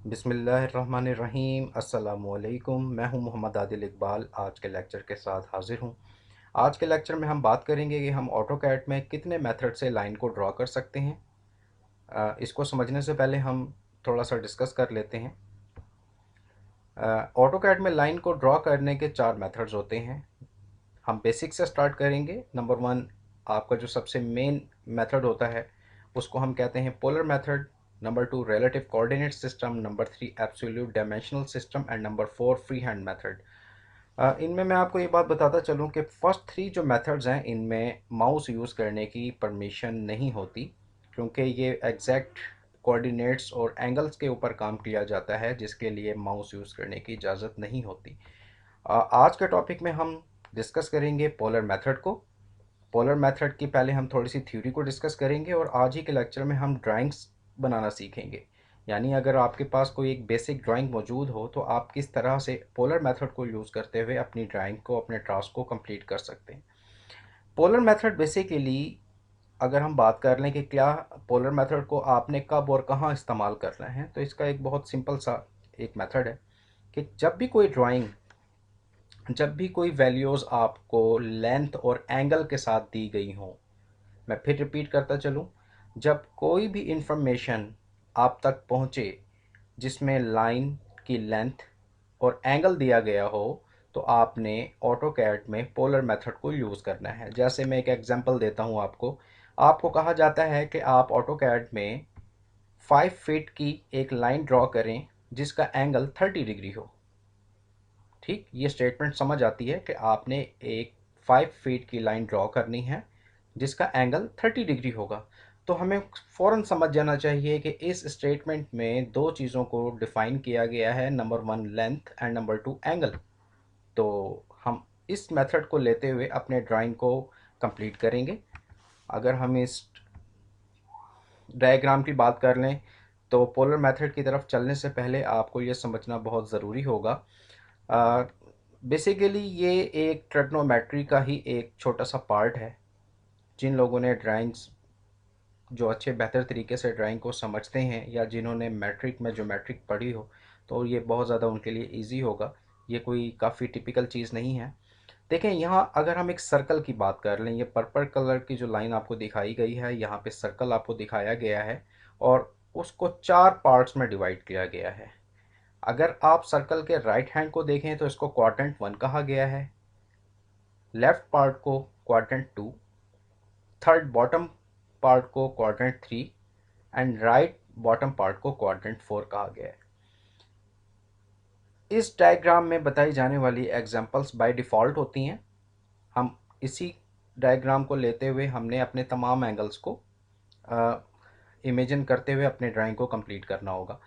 बिस्मिल्लाहिर्रहमानिर्रहीम। अस्सलामुअलैकुम। मैं हूं मोहम्मद आदिल इकबाल आज के लेक्चर के साथ हाज़िर हूं। आज के लेक्चर में हम बात करेंगे कि हम ऑटोकैड में कितने मेथड से लाइन को ड्रॉ कर सकते हैं। इसको समझने से पहले हम थोड़ा सा डिस्कस कर लेते हैं। ऑटोकैड में लाइन को ड्रॉ करने के 4 मेथड्स होते हैं। हम बेसिक से स्टार्ट करेंगे। नंबर 1 आपका जो सबसे मेन मेथड होता है उसको हम कहते हैं polar method. Number 2 relative coordinate system. Number 3 absolute dimensional system and number 4 free hand method. इनमें मैं आपको ये बात बताता चलूँ कि फर्स्ट 3 जो मेथड्स हैं इनमें माउस यूज़ करने की परमिशन नहीं होती, क्योंकि ये एग्जैक्ट कोऑर्डिनेट्स और एंगल्स के ऊपर काम किया जाता है, जिसके लिए माउस यूज़ करने की इजाज़त नहीं होती। आज के टॉपिक में हम डिस्कस करेंगे पोलर मेथड को। पोलर मेथड की पहले हम थोड़ी सी थ्योरी को डिस्कस करेंगे और आज ही के लेक्चर में हम ड्राइंग्स बनाना सीखेंगे। यानी अगर आपके पास कोई एक बेसिक ड्राइंग मौजूद हो तो आप किस तरह से पोलर मेथड को यूज़ करते हुए अपनी ड्राइंग को, अपने टास्क को कंप्लीट कर सकते हैं। पोलर मेथड बेसिकली अगर हम बात कर लें कि क्या पोलर मेथड को आपने कब और कहाँ इस्तेमाल करना है, तो इसका एक बहुत सिंपल सा एक मेथड है कि जब भी कोई वैल्यूज़ आपको लेंथ और एंगल के साथ दी गई हों, मैं फिर रिपीट करता चलूँ, जब कोई भी इंफॉर्मेशन आप तक पहुँचे जिसमें लाइन की लेंथ और एंगल दिया गया हो, तो आपने ऑटोकैड में पोलर मेथड को यूज़ करना है। जैसे मैं एक एग्जांपल देता हूँ आपको। आपको कहा जाता है कि आप ऑटोकैड में 5 फीट की एक लाइन ड्रॉ करें जिसका एंगल 30 डिग्री हो। ठीक, ये स्टेटमेंट समझ आती है कि आपने एक 5 फीट की लाइन ड्रॉ करनी है जिसका एंगल 30 डिग्री होगा। तो हमें फ़ौरन समझ जाना चाहिए कि इस स्टेटमेंट में दो चीज़ों को डिफ़ाइन किया गया है, number 1 length and number 2 angle. तो हम इस मेथड को लेते हुए अपने ड्राइंग को कंप्लीट करेंगे। अगर हम इस डायग्राम की बात कर लें तो पोलर मेथड की तरफ चलने से पहले आपको ये समझना बहुत ज़रूरी होगा। बेसिकली ये एक ट्रिग्नोमेट्री का ही एक छोटा सा पार्ट है। जिन लोगों ने ड्राइंग्स जो अच्छे बेहतर तरीके से ड्राइंग को समझते हैं या जिन्होंने मैट्रिक में ज्योमेट्रिक पढ़ी हो, तो ये बहुत ज़्यादा उनके लिए इजी होगा। ये कोई काफ़ी टिपिकल चीज़ नहीं है। देखें, यहाँ अगर हम एक सर्कल की बात कर लें, ये पर्पल कलर की जो लाइन आपको दिखाई गई है, यहाँ पे सर्कल आपको दिखाया गया है और उसको 4 पार्ट्स में डिवाइड किया गया है। अगर आप सर्कल के राइट हैंड को देखें तो इसको क्वाड्रेंट 1 कहा गया है, लेफ्ट पार्ट को क्वाड्रेंट 2, थर्ड बॉटम पार्ट को quadrant 3 and right bottom part को क्वाड्रेंट 4 कहा गया है। इस डायग्राम में बताई जाने वाली एग्जांपल्स बाय डिफ़ॉल्ट होती हैं। हम इसी डायग्राम को लेते हुए हमने अपने तमाम एंगल्स को इमेजिन करते हुए अपने ड्राइंग को कंप्लीट करना होगा।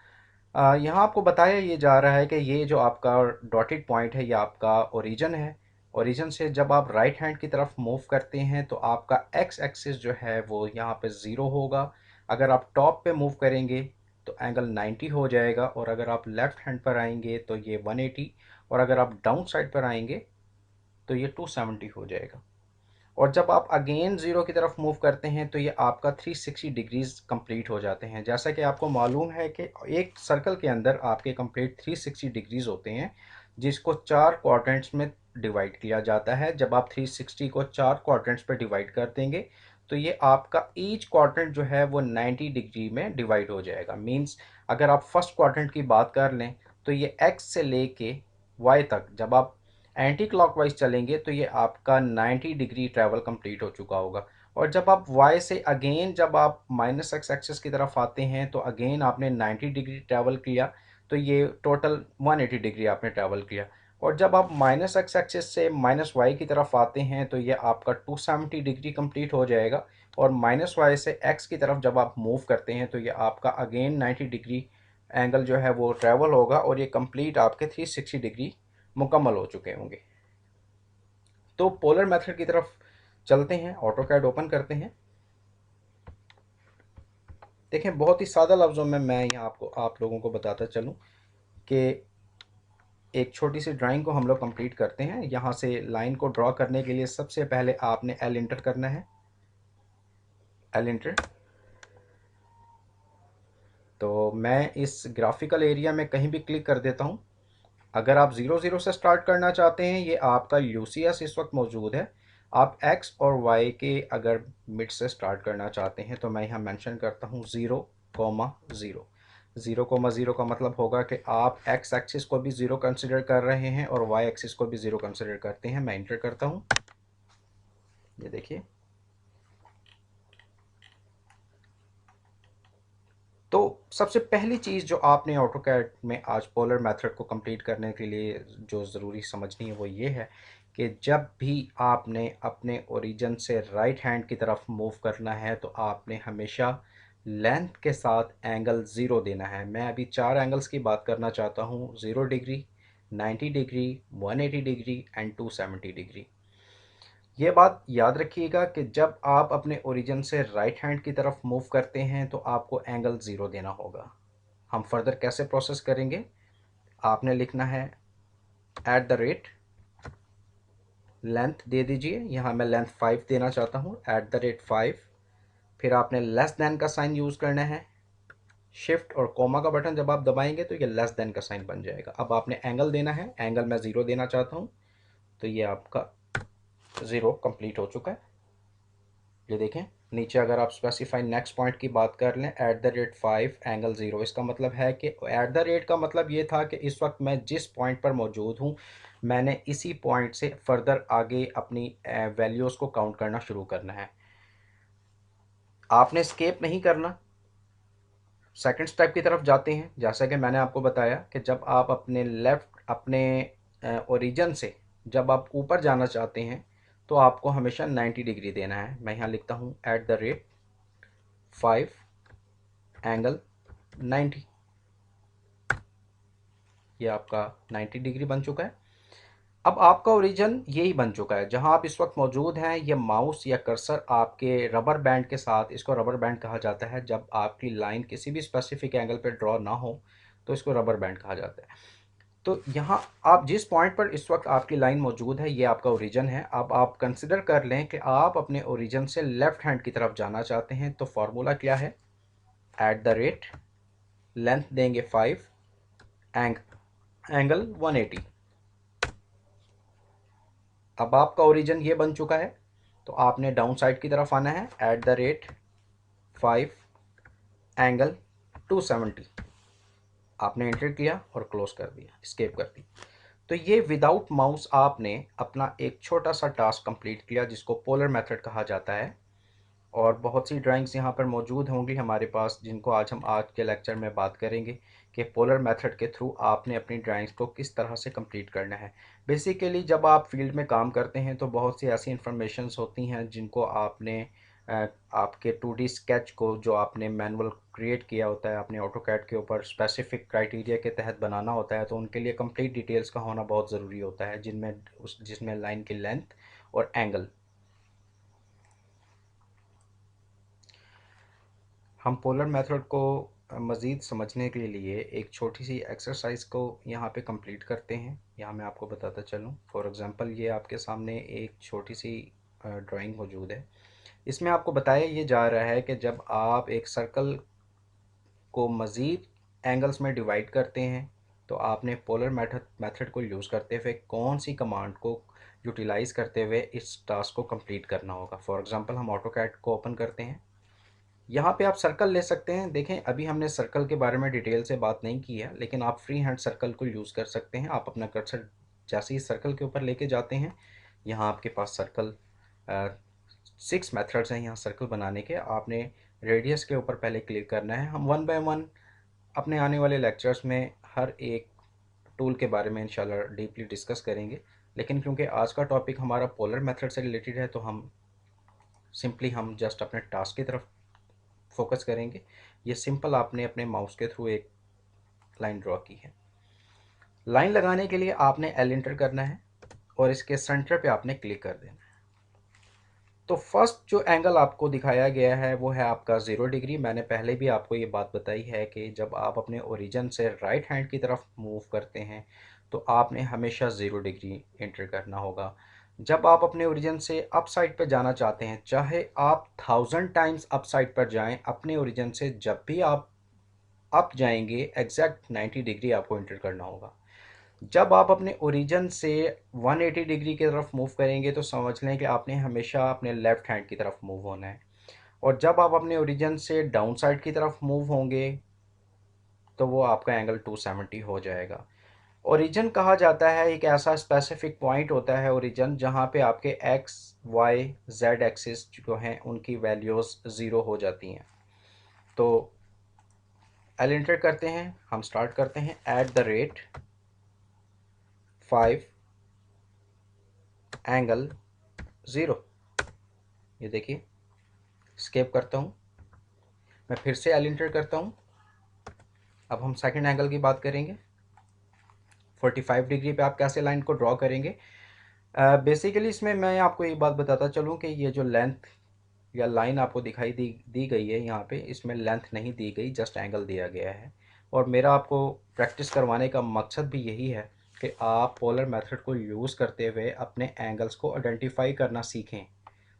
यहाँ आपको बताया ये जा रहा है कि ये जो आपका डॉटेड पॉइंट है ये आपका ओरिजिन है। ओरिजिन से जब आप राइट हैंड की तरफ मूव करते हैं तो आपका एक्स एक्सिस जो है वो यहाँ पे 0 होगा। अगर आप टॉप पे मूव करेंगे तो एंगल 90 हो जाएगा, और अगर आप लेफ्ट हैंड पर आएंगे तो ये 180, और अगर आप डाउन साइड पर आएंगे तो ये 270 हो जाएगा। और जब आप अगेन ज़ीरो की तरफ मूव करते हैं तो ये आपका 360 डिग्रीज कंप्लीट हो जाते हैं। जैसा कि आपको मालूम है कि एक सर्कल के अंदर आपके कंप्लीट 360 डिग्रीज होते हैं, जिसको 4 क्वाड्रेंट्स में डिवाइड किया जाता है। जब आप 360 को 4 क्वाड्रेंट्स पर डिवाइड कर देंगे तो ये आपका ईच क्वाड्रेंट जो है वो 90 डिग्री में डिवाइड हो जाएगा। मीन्स अगर आप फर्स्ट क्वाड्रेंट की बात कर लें तो ये एक्स से लेके वाई तक जब आप एंटी क्लॉकवाइज चलेंगे तो ये आपका 90 डिग्री ट्रैवल कंप्लीट हो चुका होगा। और जब आप वाई से अगेन जब आप माइनस एक्स एक्सिस की तरफ आते हैं तो अगेन आपने 90 डिग्री ट्रैवल किया, तो ये टोटल 180 डिग्री आपने ट्रैवल किया। और जब आप माइनस एक्स एक्सिस से माइनस वाई की तरफ आते हैं तो ये आपका 270 डिग्री कंप्लीट हो जाएगा। और माइनस वाई से एक्स की तरफ जब आप मूव करते हैं तो ये आपका अगेन 90 डिग्री एंगल जो है वो ट्रैवल होगा, और ये कंप्लीट आपके 360 डिग्री मुकम्मल हो चुके होंगे। तो पोलर मेथड की तरफ चलते हैं, ऑटोकैड ओपन करते हैं। देखें, बहुत ही सादा लफ्ज़ों में मैं यहाँ आप लोगों को बताता चलूँ कि एक छोटी सी ड्राइंग को हम लोग कंप्लीट करते हैं। यहाँ से लाइन को ड्रॉ करने के लिए सबसे पहले आपने एल इंटर करना है, एल इंटर। तो मैं इस ग्राफिकल एरिया में कहीं भी क्लिक कर देता हूँ। अगर आप 0 0 से स्टार्ट करना चाहते हैं, ये आपका यूसीएस इस वक्त मौजूद है। आप एक्स और वाई के अगर मिड से स्टार्ट करना चाहते हैं तो मैं यहाँ मेंशन करता हूँ 0, 0। 0, 0 का मतलब होगा कि आप एक्स एक्सिस को भी 0 कंसिडर कर रहे हैं और वाई एक्सिस को भी 0 कंसिडर करते हैं। मैं इंटर करता हूँ, ये देखिए। तो सबसे पहली चीज़ जो आपने ऑटोकैड में आज पोलर मेथड को कंप्लीट करने के लिए जो ज़रूरी समझनी है वो ये है कि जब भी आपने अपने ओरिजिन से राइट हैंड की तरफ मूव करना है तो आपने हमेशा लेंथ के साथ एंगल ज़ीरो देना है। मैं अभी चार एंगल्स की बात करना चाहता हूँ: 0 degree, 90 degree, 180 degree and 270 degree. ये बात याद रखिएगा कि जब आप अपने ओरिजिन से राइट हैंड की तरफ मूव करते हैं तो आपको एंगल ज़ीरो देना होगा। हम फर्दर कैसे प्रोसेस करेंगे? आपने लिखना है @ लेंथ दे दीजिए। यहाँ मैं लेंथ 5 देना चाहता हूँ, @5। फिर आपने लेस देन का साइन यूज़ करना है। शिफ्ट और कोमा का बटन जब आप दबाएंगे तो ये लेस देन का साइन बन जाएगा। अब आपने एंगल देना है, एंगल मैं ज़ीरो देना चाहता हूँ, तो ये आपका ज़ीरो कंप्लीट हो चुका है। ये देखें नीचे, अगर आप स्पेसिफाई नेक्स्ट पॉइंट की बात कर लें, @5 एंगल ज़ीरो, इसका मतलब है कि का मतलब ये था कि इस वक्त मैं जिस पॉइंट पर मौजूद हूँ मैंने इसी पॉइंट से फर्दर आगे अपनी वैल्यूज़ को काउंट करना शुरू करना है। आपने स्केप नहीं करना, सेकंड स्टेप की तरफ जाते हैं। जैसा कि मैंने आपको बताया कि जब आप अपने ओरिजिन से जब आप ऊपर जाना चाहते हैं तो आपको हमेशा 90 डिग्री देना है। मैं यहाँ लिखता हूँ @5 एंगल 90। ये आपका 90 डिग्री बन चुका है। अब आपका ओरिजिन यही बन चुका है जहां आप इस वक्त मौजूद हैं। ये माउस या कर्सर आपके रबर बैंड के साथ, इसको रबर बैंड कहा जाता है जब आपकी लाइन किसी भी स्पेसिफिक एंगल पर ड्रॉ ना हो तो इसको रबर बैंड कहा जाता है। तो यहाँ आप जिस पॉइंट पर इस वक्त आपकी लाइन मौजूद है ये आपका ओरिजिन है। अब आप कंसिडर कर लें कि आप अपने ओरिजिन से लेफ्ट हैंड की तरफ जाना चाहते हैं, तो फॉर्मूला क्या है? लेंथ देंगे 5, एंगल 180। अब आपका ओरिजिन ये बन चुका है तो आपने डाउन साइड की तरफ आना है, @5 एंगल 270। आपने एंटर किया और क्लोज कर दिया, स्केप कर दी। तो ये विदाउट माउस आपने अपना एक छोटा सा टास्क कंप्लीट किया जिसको पोलर मेथड कहा जाता है। और बहुत सी ड्राइंग्स यहाँ पर मौजूद होंगी हमारे पास जिनको आज के लेक्चर में बात करेंगे कि पोलर मेथड के थ्रू आपने अपनी ड्राइंग्स को किस तरह से कंप्लीट करना है। बेसिकली जब आप फील्ड में काम करते हैं तो बहुत सी ऐसी इंफॉर्मेशंस होती हैं जिनको आपने आपके 2D स्केच को जो आपने मैनुअल क्रिएट किया होता है अपने ऑटोकैड के ऊपर स्पेसिफिक क्राइटेरिया के तहत बनाना होता है, तो उनके लिए कंप्लीट डिटेल्स का होना बहुत ज़रूरी होता है जिसमें लाइन की लेंथ और एंगल। हम पोलर मेथड को मज़ीद समझने के लिए एक छोटी सी एक्सरसाइज को यहाँ पे कंप्लीट करते हैं। यहाँ मैं आपको बताता चलूँ। फॉर एग्ज़ाम्पल ये आपके सामने एक छोटी सी ड्राइंग मौजूद है। इसमें आपको बताया ये जा रहा है कि जब आप एक सर्कल को मज़ीद एंगल्स में डिवाइड करते हैं तो आपने पोलर मेथड को यूज़ करते हुए कौन सी कमांड को यूटिलाइज़ करते हुए इस टास्क को कंप्लीट करना होगा। फॉर एग्ज़ाम्पल हम ऑटोकैड को ओपन करते हैं। यहाँ पे आप सर्कल ले सकते हैं। देखें अभी हमने सर्कल के बारे में डिटेल से बात नहीं की है, लेकिन आप फ्री हैंड सर्कल को यूज़ कर सकते हैं। आप अपना कर्सर जैसे ही सर्कल के ऊपर लेके जाते हैं, यहाँ आपके पास सर्कल 6 मेथड्स हैं यहाँ सर्कल बनाने के। आपने रेडियस के ऊपर पहले क्लिक करना है। हम वन बाय वन अपने आने वाले लेक्चर्स में हर एक टूल के बारे में इंशाल्लाह डीपली डिस्कस करेंगे, लेकिन क्योंकि आज का टॉपिक हमारा पोलर मेथड से रिलेटेड है तो हम जस्ट अपने टास्क की तरफ फोकस करेंगे। ये सिंपल आपने अपने माउस के थ्रू एक लाइन ड्रॉ की है। लाइन लगाने के लिए आपने एल इंटर करना है और इसके सेंटर पे आपने क्लिक कर देना है। तो फर्स्ट जो एंगल आपको दिखाया गया है वो है आपका 0 डिग्री। मैंने पहले भी आपको ये बात बताई है कि जब आप अपने ओरिजिन से राइट हैंड की तरफ मूव करते हैं तो आपने हमेशा 0 डिग्री एंटर करना होगा। जब आप अपने ओरिजिन से अप साइड पर जाना चाहते हैं, चाहे आप 1000 टाइम्स अप साइड पर जाएं, अपने ओरिजिन से जब भी आप अप जाएंगे एग्जैक्ट 90 डिग्री आपको इंटर करना होगा। जब आप अपने ओरिजिन से 180 डिग्री की तरफ मूव करेंगे तो समझ लें कि आपने हमेशा अपने लेफ़्ट हैंड की तरफ मूव होना है। और जब आप अपने ओरिजिन से डाउन साइड की तरफ मूव होंगे तो वो आपका एंगल 270 हो जाएगा। ओरिजिन कहा जाता है एक ऐसा स्पेसिफिक पॉइंट होता है ओरिजिन जहाँ पे आपके एक्स वाई जेड एक्सिस जो हैं उनकी वैल्यूज़ ज़ीरो हो जाती हैं। तो एल एंटर करते हैं, हम स्टार्ट करते हैं एट द रेट 5 एंगल 0। ये देखिए, स्केप करता हूँ, मैं फिर से एल एंटर करता हूँ। अब हम सेकंड एंगल की बात करेंगे। 45 डिग्री पे आप कैसे लाइन को ड्रॉ करेंगे। बेसिकली इसमें मैं आपको एक बात बताता चलूँ कि ये जो लेंथ या लाइन आपको दिखाई दी गई है यहाँ पे, इसमें लेंथ नहीं दी गई, जस्ट एंगल दिया गया है। और मेरा आपको प्रैक्टिस करवाने का मकसद भी यही है कि आप पोलर मेथड को यूज़ करते हुए अपने एंगल्स को आइडेंटिफाई करना सीखें।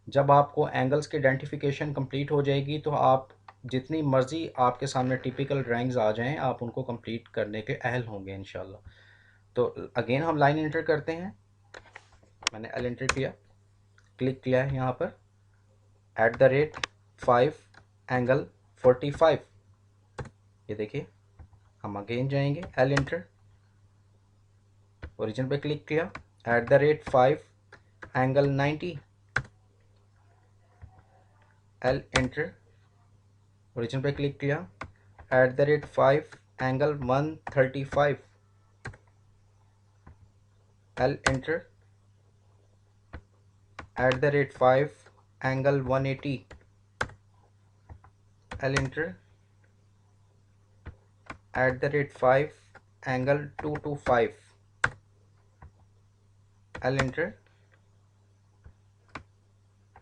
जब आपको एंगल्स की आइडेंटिफिकेशन कंप्लीट हो जाएगी तो आप जितनी मर्ज़ी आपके सामने टिपिकल ड्राइंग्स आ जाएं, आप उनको कंप्लीट करने के अहल होंगे इंशाल्लाह। तो अगेन हम लाइन एंटर करते हैं, मैंने एल एंटर किया, क्लिक किया है यहाँ पर एट द रेट 5 एंगल 45। ये देखिए, हम अगेन जाएंगे एल एंटर, ओरिजिन पे क्लिक किया, at the rate 5 angle 90, L enter, origin पे क्लिक किया, at the rate 5 angle 135, L enter, at the rate 5 angle 180, L enter, at the rate 5 angle 225, L enter,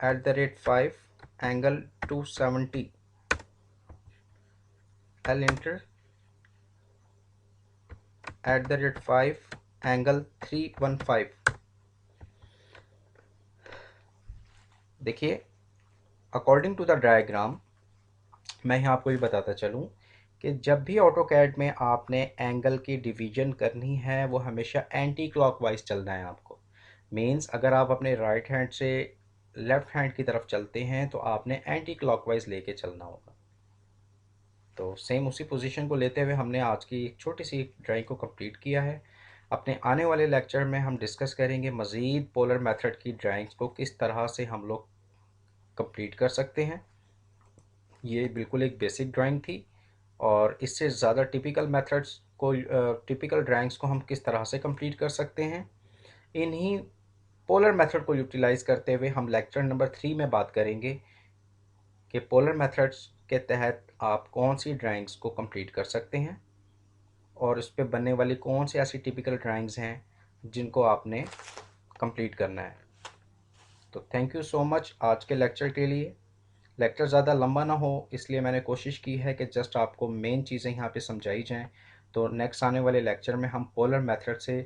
at the rate 5 angle 270, L enter, at the rate 5 angle 315। देखिए, according to the diagram मैं यहाँ आपको ये बताता चलूँ कि जब भी ऑटो कैड में आपने एंगल की डिवीजन करनी है वो हमेशा एंटी क्लॉकवाइज चलना है आपको। मींस अगर आप अपने राइट हैंड से लेफ्ट हैंड की तरफ चलते हैं तो आपने एंटी क्लॉकवाइज लेके चलना होगा। तो सेम उसी पोजीशन को लेते हुए हमने आज की एक छोटी सी ड्राइंग को कंप्लीट किया है। अपने आने वाले लेक्चर में हम डिस्कस करेंगे मज़ीद पोलर मेथड की ड्राइंग्स को किस तरह से हम लोग कंप्लीट कर सकते हैं। ये बिल्कुल एक बेसिक ड्राइंग थी और इससे ज़्यादा टिपिकल मेथड्स को टिपिकल ड्राइंग्स को हम किस तरह से कंप्लीट कर सकते हैं, इन्हीं पोलर मेथड को यूटिलाइज़ करते हुए हम लेक्चर नंबर 3 में बात करेंगे कि पोलर मेथड्स के तहत आप कौन सी ड्राइंग्स को कंप्लीट कर सकते हैं और उस पर बनने वाली कौन सी ऐसी टिपिकल ड्राइंग्स हैं जिनको आपने कंप्लीट करना है। तो थैंक यू सो मच आज के लेक्चर के लिए। लेक्चर ज़्यादा लंबा ना हो इसलिए मैंने कोशिश की है कि जस्ट आपको मेन चीज़ें यहाँ पे समझाई जाएं। तो नेक्स्ट आने वाले लेक्चर में हम पोलर मेथड से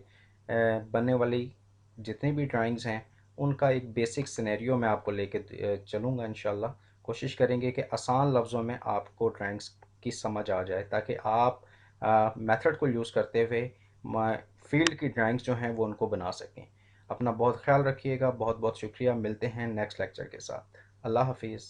बनने वाली जितनी भी ड्राइंग्स हैं उनका एक बेसिक सिनेरियो मैं आपको लेके चलूँगा इंशाल्लाह। कोशिश करेंगे कि आसान लफ्ज़ों में आपको ड्राइंग्स की समझ आ जाए ताकि आप मेथड को यूज़ करते हुए फील्ड की ड्राइंग्स जो हैं वो उनको बना सकें। अपना बहुत ख्याल रखिएगा, बहुत बहुत शुक्रिया। मिलते हैं नेक्स्ट लेक्चर के साथ। अल्लाह हाफिज़।